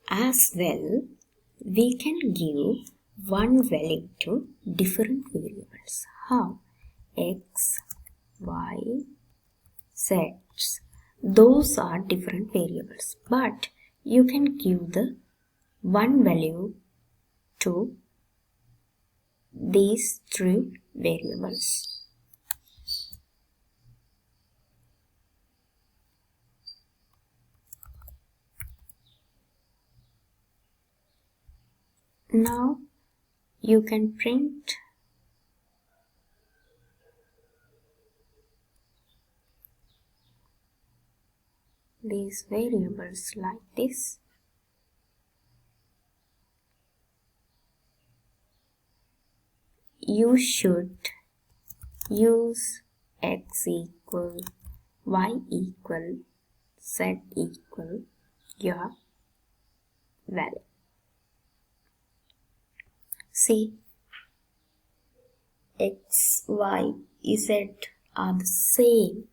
As well, we can give one value to different variables. How? X, Y, Z. Those are different variables, but you can give the one value to these three variables. Now you can print these variables like this. You should use x equal, y equal, z equal your value. See, x, y, z are the same